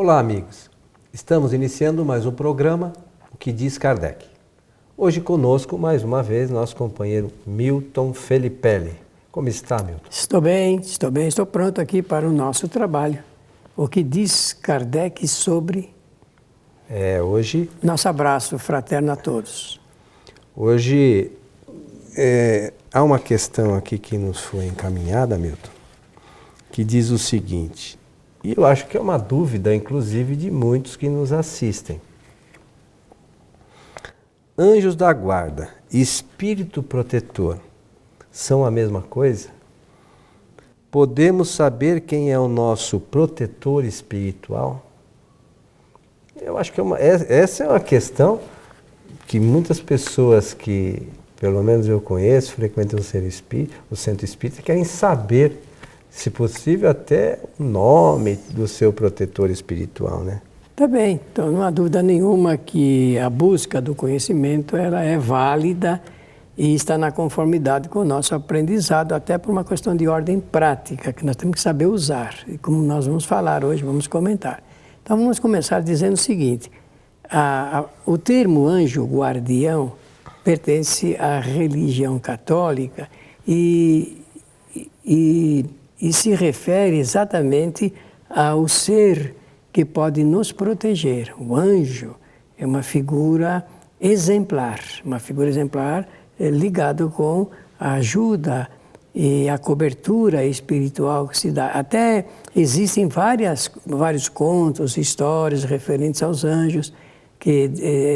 Olá, amigos. Estamos iniciando mais um programa, O que diz Kardec. Hoje conosco, mais uma vez, nosso companheiro Milton Felipelli. Como está, Milton? Estou bem, estou pronto aqui para o nosso trabalho. O que diz Kardec sobre... Hoje... Nosso abraço fraterno a todos. Hoje há uma questão aqui que nos foi encaminhada, Milton, que diz o seguinte, e eu acho que é uma dúvida, inclusive, de muitos que nos assistem. Anjos da guarda e espírito protetor são a mesma coisa? Podemos saber quem é o nosso protetor espiritual? Eu acho que essa é uma questão que muitas pessoas que, pelo menos eu conheço, frequentam o centro espírita, querem saber, se possível, até o nome do seu protetor espiritual, né? Tá bem, então não há dúvida nenhuma que a busca do conhecimento ela é válida e está na conformidade com o nosso aprendizado, até por uma questão de ordem prática, que nós temos que saber usar. E como nós vamos falar hoje, vamos comentar. Então vamos começar dizendo o seguinte, o termo anjo guardião pertence à religião católica e se refere exatamente ao ser que pode nos proteger. O anjo é uma figura exemplar ligado com a ajuda e a cobertura espiritual que se dá. Até existem vários contos, histórias referentes aos anjos que,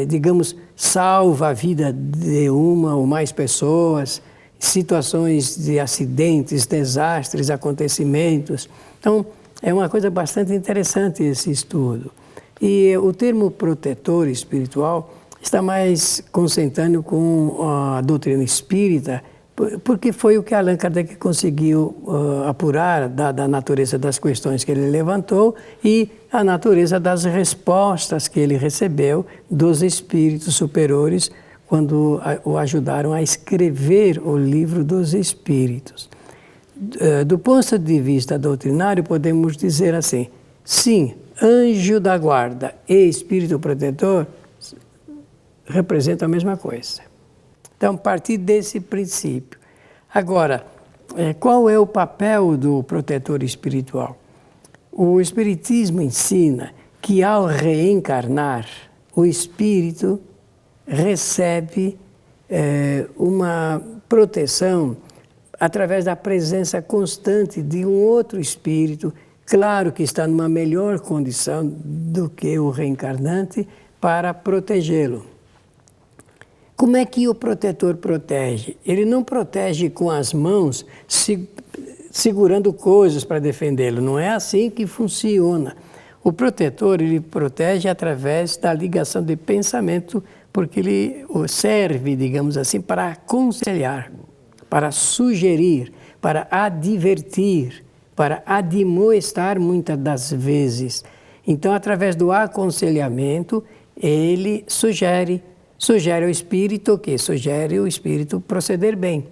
digamos, salva a vida de uma ou mais pessoas, situações de acidentes, desastres, acontecimentos. Então, é uma coisa bastante interessante esse estudo. E o termo protetor espiritual está mais consentâneo com a doutrina espírita, porque foi o que Allan Kardec conseguiu apurar da natureza das questões que ele levantou e a natureza das respostas que ele recebeu dos espíritos superiores quando o ajudaram a escrever o livro dos espíritos. Do ponto de vista doutrinário, podemos dizer assim, sim, anjo da guarda e espírito protetor representam a mesma coisa. Então, a partir desse princípio. Agora, qual é o papel do protetor espiritual? O Espiritismo ensina que ao reencarnar, o espírito recebe uma proteção através da presença constante de um outro espírito, claro que está numa melhor condição do que o reencarnante, para protegê-lo. Como é que o protetor protege? Ele não protege com as mãos, segurando coisas para defendê-lo. Não é assim que funciona. O protetor, ele protege através da ligação de pensamento, porque ele serve, digamos assim, para aconselhar, para sugerir, para advertir, para admoestar muitas das vezes. Então, através do aconselhamento, ele sugere ao espírito o quê? Sugere o espírito proceder bem.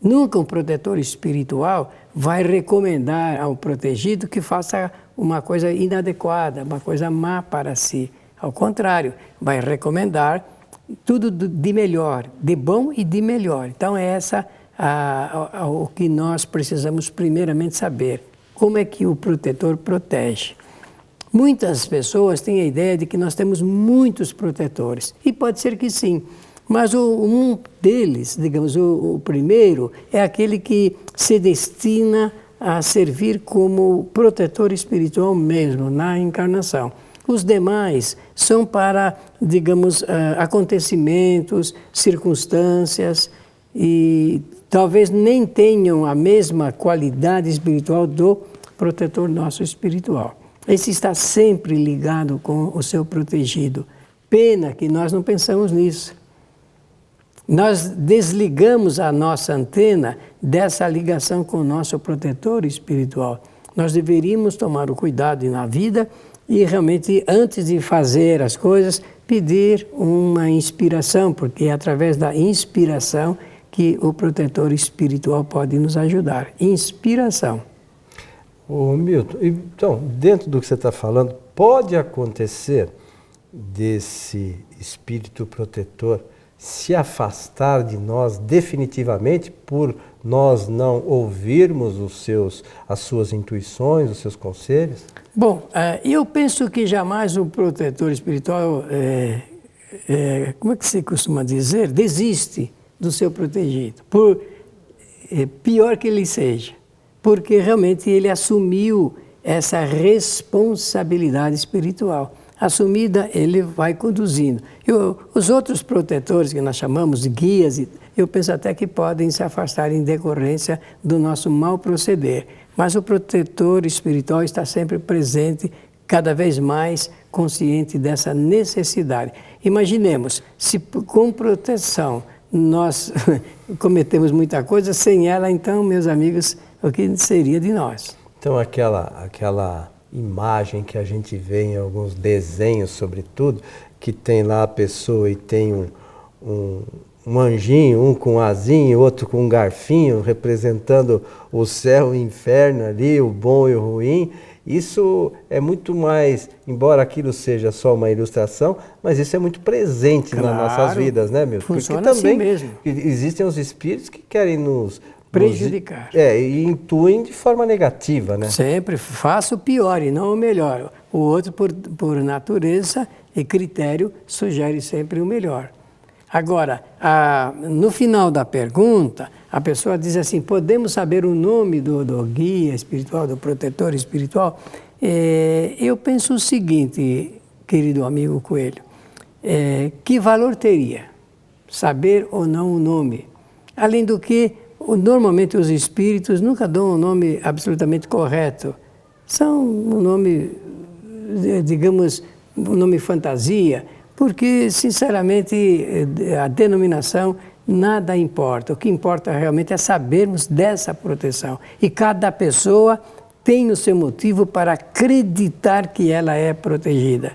Nunca um protetor espiritual vai recomendar ao protegido que faça uma coisa inadequada, uma coisa má para si. Ao contrário, vai recomendar tudo de melhor, de bom e de melhor. Então, é o que nós precisamos primeiramente saber. Como é que o protetor protege? Muitas pessoas têm a ideia de que nós temos muitos protetores, e pode ser que sim, mas um deles, digamos, o primeiro, é aquele que se destina a servir como protetor espiritual mesmo, na encarnação. Os demais são para, digamos, acontecimentos, circunstâncias, e talvez nem tenham a mesma qualidade espiritual do protetor nosso espiritual. Esse está sempre ligado com o seu protegido. Pena que nós não pensamos nisso. Nós desligamos a nossa antena dessa ligação com o nosso protetor espiritual. Nós deveríamos tomar o cuidado na vida e realmente, antes de fazer as coisas, pedir uma inspiração, porque é através da inspiração que o protetor espiritual pode nos ajudar. Inspiração. Ô Milton, então, dentro do que você está falando, pode acontecer desse espírito protetor se afastar de nós definitivamente por nós não ouvirmos as suas intuições, os seus conselhos? Bom, eu penso que jamais um protetor espiritual, como é que se costuma dizer, desiste do seu protegido, por pior que ele seja, porque realmente ele assumiu essa responsabilidade espiritual. Assumida, ele vai conduzindo. Os outros protetores que nós chamamos de guias, eu penso até que podem se afastar em decorrência do nosso mau proceder. Mas o protetor espiritual está sempre presente, cada vez mais consciente dessa necessidade. Imaginemos, se com proteção nós cometemos muita coisa, sem ela, então, meus amigos, o que seria de nós? Então, aquela imagem que a gente vê em alguns desenhos, sobretudo, que tem lá a pessoa e tem um anjinho, um com asinho, outro com um garfinho, representando o céu e o inferno ali, o bom e o ruim. Isso é muito mais, embora aquilo seja só uma ilustração, mas isso é muito presente nas nossas vidas, né, Milton? Funciona porque também assim mesmo. Existem os espíritos que querem nos prejudicar. E intuem de forma negativa, né? Sempre faça o pior e não o melhor. O outro, por natureza e critério, sugere sempre o melhor. Agora, no final da pergunta, a pessoa diz assim, podemos saber o nome do guia espiritual, do protetor espiritual? Eu penso o seguinte, querido amigo Coelho, que valor teria saber ou não o nome? Além do que, normalmente os espíritos nunca dão um nome absolutamente correto. São um nome, digamos, um nome fantasia, porque, sinceramente, a denominação nada importa. O que importa realmente é sabermos dessa proteção. E cada pessoa tem o seu motivo para acreditar que ela é protegida.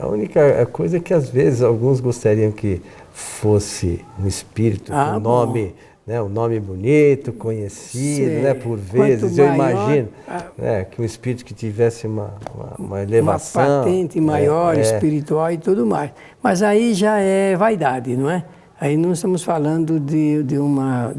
A única coisa é que, às vezes, alguns gostariam que fosse um espírito com nome... Né, um nome bonito, conhecido, né, por vezes, eu imagino que um espírito que tivesse uma elevação. Uma patente maior, espiritual e tudo mais. Mas aí já é vaidade, não é? Aí não estamos falando de uma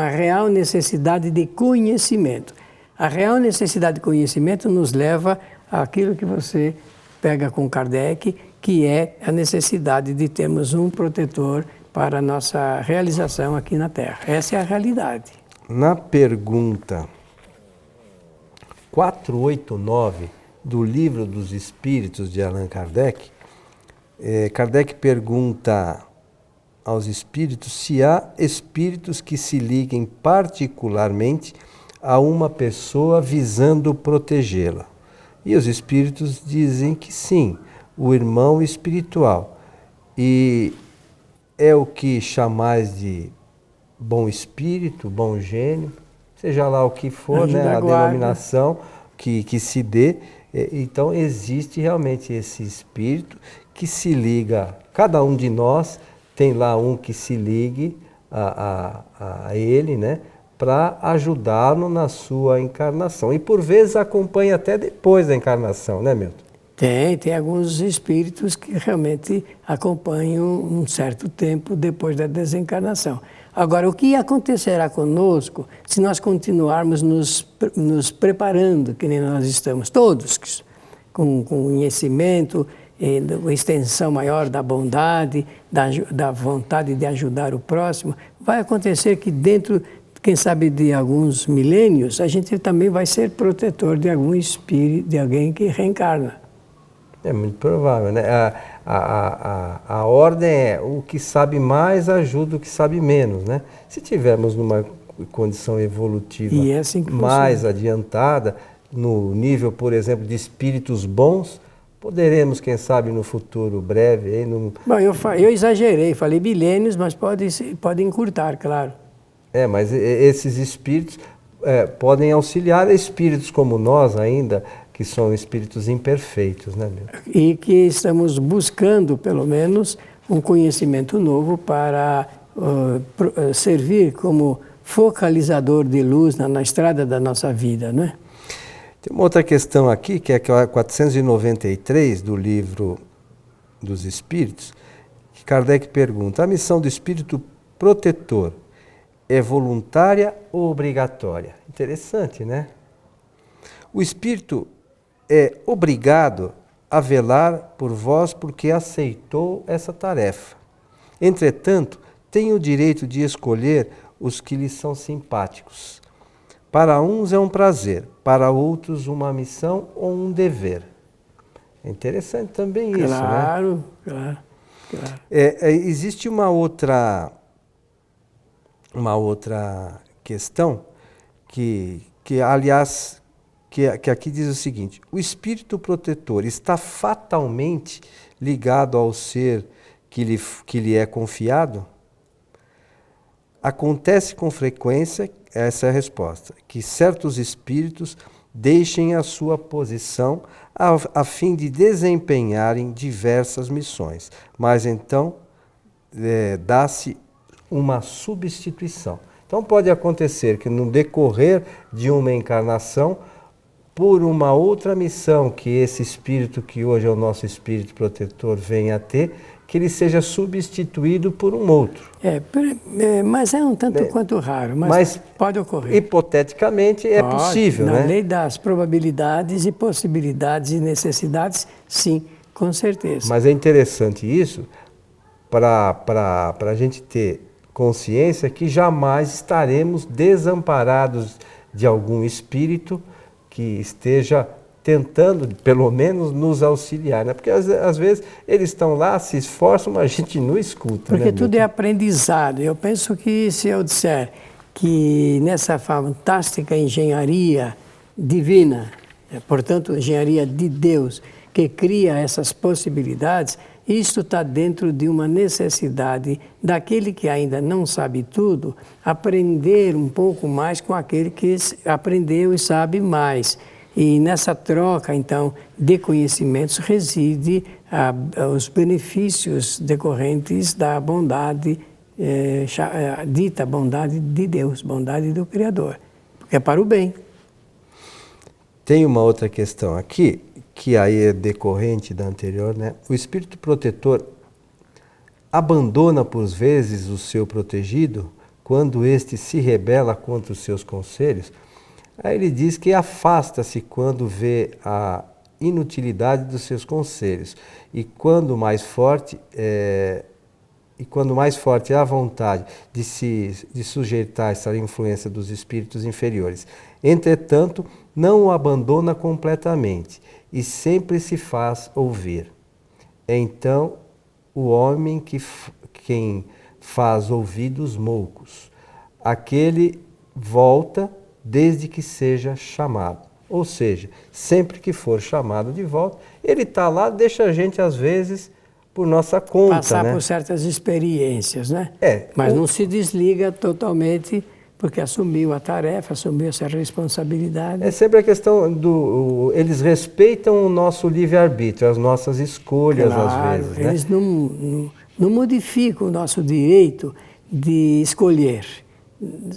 real necessidade de conhecimento. A real necessidade de conhecimento nos leva àquilo que você pega com Kardec, que é a necessidade de termos um protetor para a nossa realização aqui na Terra. Essa é a realidade. Na pergunta 489 do Livro dos Espíritos de Allan Kardec, Kardec pergunta aos espíritos se há espíritos que se liguem particularmente a uma pessoa visando protegê-la. E os espíritos dizem que sim, o irmão espiritual. E é o que chamais de bom espírito, bom gênio, seja lá o que for, né, a denominação que se dê. Então existe realmente esse espírito que se liga, cada um de nós tem lá um que se ligue a ele, né, para ajudá-lo na sua encarnação. E por vezes acompanha até depois da encarnação, né, Milton? Tem alguns espíritos que realmente acompanham um certo tempo depois da desencarnação. Agora, o que acontecerá conosco se nós continuarmos nos preparando, que nem nós estamos todos, com conhecimento, uma extensão maior da bondade, da vontade de ajudar o próximo? Vai acontecer que dentro, quem sabe, de alguns milênios, a gente também vai ser protetor de algum espírito, de alguém que reencarna. É muito provável, né? A ordem é o que sabe mais ajuda o que sabe menos, né? Se tivermos numa condição evolutiva assim mais adiantada, no nível, por exemplo, de espíritos bons, poderemos, quem sabe, no futuro breve... Bom, eu exagerei, falei milênios, mas pode encurtar, claro. Mas esses espíritos podem auxiliar espíritos como nós ainda, que são espíritos imperfeitos, né, meu? E que estamos buscando, pelo menos, um conhecimento novo para servir como focalizador de luz na estrada da nossa vida, não é? Tem uma outra questão aqui, que é a 493 do Livro dos Espíritos, que Kardec pergunta: a missão do espírito protetor é voluntária ou obrigatória? Interessante, né? O espírito é obrigado a velar por vós porque aceitou essa tarefa. Entretanto, tem o direito de escolher os que lhe são simpáticos. Para uns é um prazer, para outros uma missão ou um dever. É interessante também isso, né? Claro. Existe uma outra questão que aqui diz o seguinte: o espírito protetor está fatalmente ligado ao ser que lhe é confiado? Acontece com frequência, essa é a resposta, que certos espíritos deixem a sua posição a fim de desempenharem diversas missões, mas então dá-se uma substituição. Então pode acontecer que no decorrer de uma encarnação, por uma outra missão que esse espírito, que hoje é o nosso espírito protetor, venha a ter, que ele seja substituído por um outro. Mas é um tanto quanto raro, mas pode ocorrer. Hipoteticamente é possível, né? Na lei das probabilidades e possibilidades e necessidades, sim, com certeza. Mas é interessante isso para a gente ter consciência que jamais estaremos desamparados de algum espírito que esteja tentando, pelo menos, nos auxiliar, né? Porque às vezes eles estão lá, se esforçam, mas a gente não escuta. Porque tudo é aprendizado. Eu penso que se eu disser que nessa fantástica engenharia divina, portanto, engenharia de Deus, que cria essas possibilidades, isto está dentro de uma necessidade daquele que ainda não sabe tudo, aprender um pouco mais com aquele que aprendeu e sabe mais. E nessa troca, então, de conhecimentos reside os benefícios decorrentes da bondade, dita bondade de Deus, bondade do Criador, porque é para o bem. Tem uma outra questão aqui, que aí é decorrente da anterior, né? O espírito protetor abandona por vezes o seu protegido quando este se rebela contra os seus conselhos. Aí ele diz que afasta-se quando vê a inutilidade dos seus conselhos e quando mais forte é a vontade de sujeitar essa influência dos espíritos inferiores. Entretanto, não o abandona completamente e sempre se faz ouvir. Então, o homem quem faz ouvidos moucos, aquele volta desde que seja chamado. Ou seja, sempre que for chamado de volta, ele está lá, deixa a gente, às vezes, por nossa conta. Passar, né? Por certas experiências, né? Mas não se desliga totalmente, porque assumiu a tarefa, assumiu essa responsabilidade. É sempre a questão eles respeitam o nosso livre-arbítrio, as nossas escolhas, claro, às vezes. Né? Eles não modificam o nosso direito de escolher.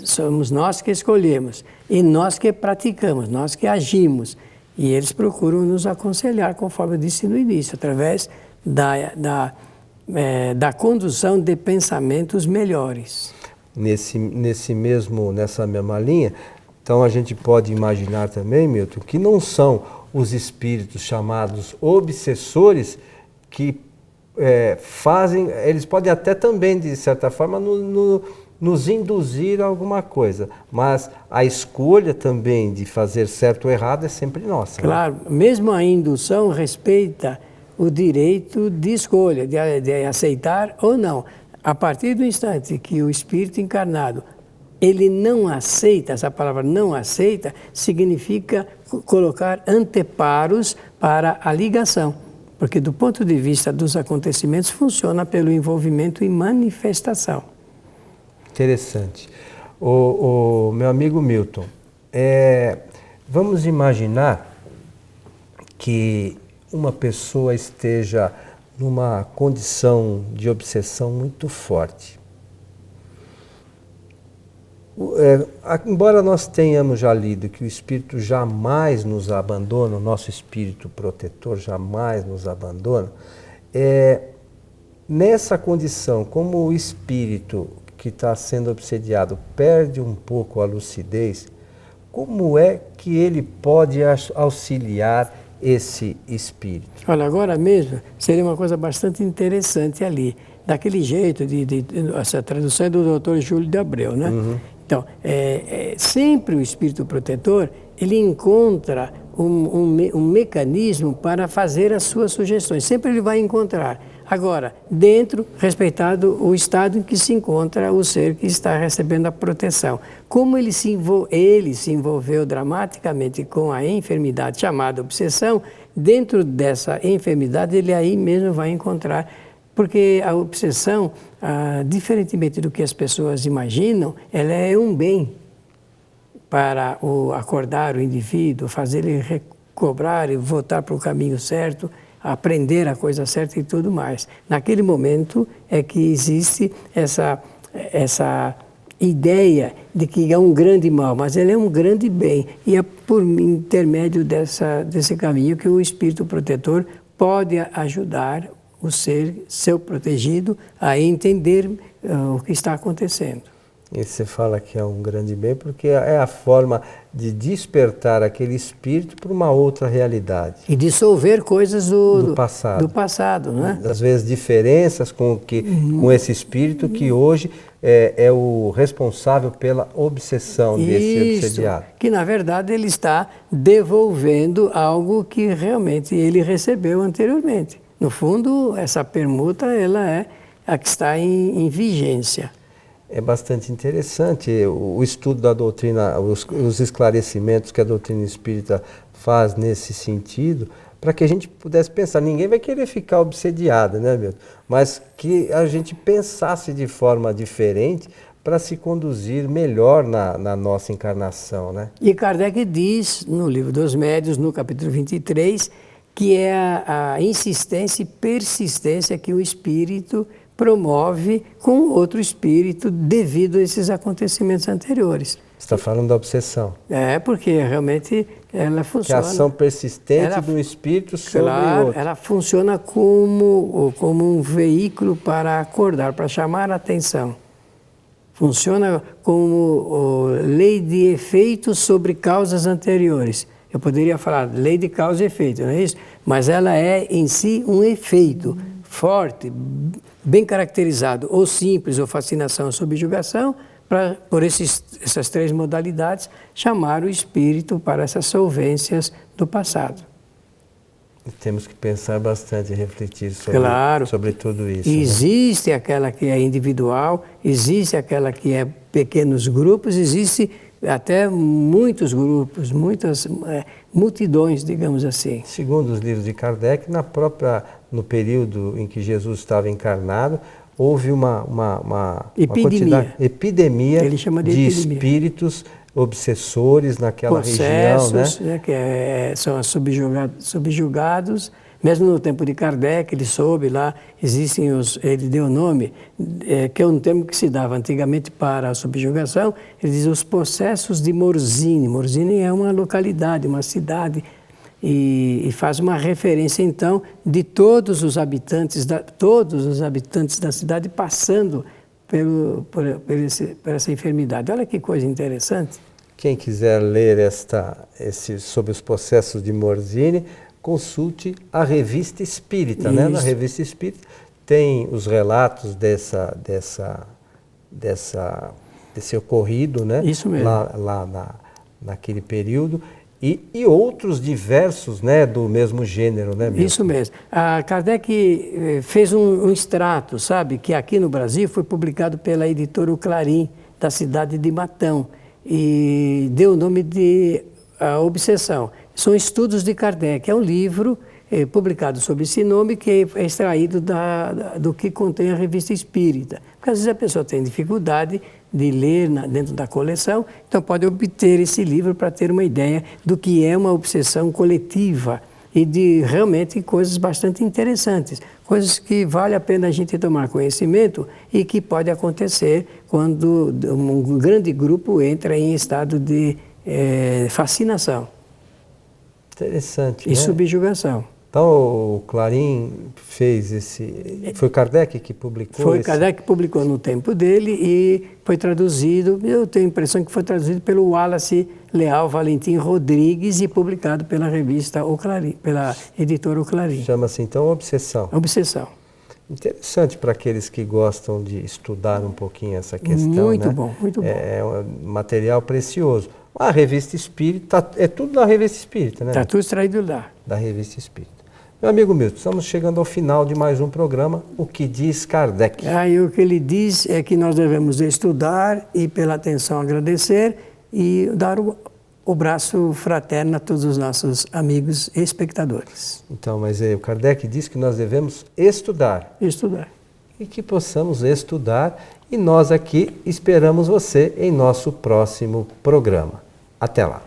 Somos nós que escolhemos e nós que praticamos, nós que agimos. E eles procuram nos aconselhar, conforme eu disse no início, através da condução de pensamentos melhores. Nessa mesma linha, então a gente pode imaginar também, Milton, que não são os espíritos chamados obsessores que fazem, eles podem até também, de certa forma, nos induzir a alguma coisa, mas a escolha também de fazer certo ou errado é sempre nossa. Claro, né? Mesmo a indução respeita o direito de escolha, de aceitar ou não. A partir do instante que o espírito encarnado, ele não aceita, essa palavra não aceita, significa colocar anteparos para a ligação. Porque do ponto de vista dos acontecimentos, funciona pelo envolvimento e manifestação. Interessante. O meu amigo Milton, vamos imaginar que uma pessoa esteja numa condição de obsessão muito forte. Embora nós tenhamos já lido que o Espírito jamais nos abandona, o nosso Espírito protetor jamais nos abandona, nessa condição, como o Espírito que está sendo obsediado perde um pouco a lucidez, como é que ele pode auxiliar esse Espírito? Olha, agora mesmo seria uma coisa bastante interessante ali, daquele jeito, essa tradução é do Dr. Júlio de Abreu, né? Uhum. Então, sempre o Espírito protetor, ele encontra um mecanismo para fazer as suas sugestões, sempre ele vai encontrar. Agora, respeitado o estado em que se encontra o ser que está recebendo a proteção. Como ele se envolveu dramaticamente com a enfermidade chamada obsessão, dentro dessa enfermidade ele aí mesmo vai encontrar, porque a obsessão, diferentemente do que as pessoas imaginam, ela é um bem para acordar o indivíduo, fazer ele recobrar e voltar para o caminho certo, aprender a coisa certa e tudo mais. Naquele momento é que existe essa ideia de que é um grande mal, mas ele é um grande bem. E é por intermédio desse caminho que o Espírito protetor pode ajudar o ser, seu protegido, a entender o que está acontecendo. E você fala que é um grande bem porque é a forma de despertar aquele espírito para uma outra realidade. E dissolver coisas do passado, né? Às vezes diferenças com esse espírito que hoje é o responsável pela obsessão desse obsediado. Que na verdade ele está devolvendo algo que realmente ele recebeu anteriormente. No fundo, essa permuta ela é a que está em vigência. É bastante interessante o estudo da doutrina, os esclarecimentos que a doutrina espírita faz nesse sentido, para que a gente pudesse pensar. Ninguém vai querer ficar obsediado, né, Milton? Mas que a gente pensasse de forma diferente para se conduzir melhor na nossa encarnação, né? E Kardec diz no Livro dos Médiuns, no capítulo 23, que é a insistência e persistência que o espírito promove com outro espírito devido a esses acontecimentos anteriores. Você está falando da obsessão. Porque realmente ela funciona. Que a ação persistente do espírito sobre outro. Ela funciona como um veículo para acordar, para chamar a atenção. Funciona como lei de efeitos sobre causas anteriores. Eu poderia falar lei de causa e efeito, não é isso? Mas ela é em si um efeito forte, bem caracterizado, ou simples, ou fascinação ou subjugação, por essas três modalidades, chamar o espírito para essas solvências do passado. E temos que pensar bastante e refletir sobre tudo isso. Existe aquela que é individual, existe aquela que é pequenos grupos, existe até muitos grupos, muitas multidões, digamos assim. Segundo os livros de Kardec, no período em que Jesus estava encarnado, houve uma epidemia Ele chama de epidemia. Espíritos obsessores naquela região, né? Que são subjugados. Mesmo no tempo de Kardec, ele soube lá, ele deu o nome, que é um termo que se dava antigamente para a subjugação, ele diz os possessos de Morzine. Morzine é uma localidade, uma cidade, e faz uma referência, então, de todos os habitantes da cidade passando por essa enfermidade. Olha que coisa interessante. Quem quiser ler sobre os possessos de Morzine, consulte a Revista Espírita, né? Na Revista Espírita tem os relatos desse ocorrido, né? Isso mesmo. Lá naquele período e outros diversos, né, do mesmo gênero, né? Milton? Isso mesmo. A Kardec fez um extrato, sabe, que aqui no Brasil foi publicado pela editora O Clarim, da cidade de Matão, e deu o nome de A Obsessão. São estudos de Kardec, é um livro publicado sob esse nome que é extraído do que contém a Revista Espírita. Porque às vezes a pessoa tem dificuldade de ler dentro da coleção, então pode obter esse livro para ter uma ideia do que é uma obsessão coletiva e de realmente coisas bastante interessantes, coisas que vale a pena a gente tomar conhecimento e que pode acontecer quando um grande grupo entra em estado de fascinação. Interessante, E né? subjugação. Então o Clarim fez esse... Foi Kardec que publicou Foi esse... Kardec que publicou no tempo dele e foi traduzido, eu tenho a impressão que foi traduzido pelo Wallace Leal Valentim Rodrigues e publicado pela revista O Clarim, pela editora O Clarim. Chama-se então Obsessão. Obsessão. Interessante para aqueles que gostam de estudar um pouquinho essa questão, Muito né? bom, muito bom. É um material precioso. A Revista Espírita, é tudo da Revista Espírita, né? Está tudo extraído lá. Da Revista Espírita. Meu amigo Milton, estamos chegando ao final de mais um programa, O que diz Kardec. Aí o que ele diz é que nós devemos estudar e pela atenção agradecer e dar o braço fraterno a todos os nossos amigos e espectadores. Então, mas o Kardec diz que nós devemos estudar. Estudar. E que possamos estudar. E nós aqui esperamos você em nosso próximo programa. Até lá.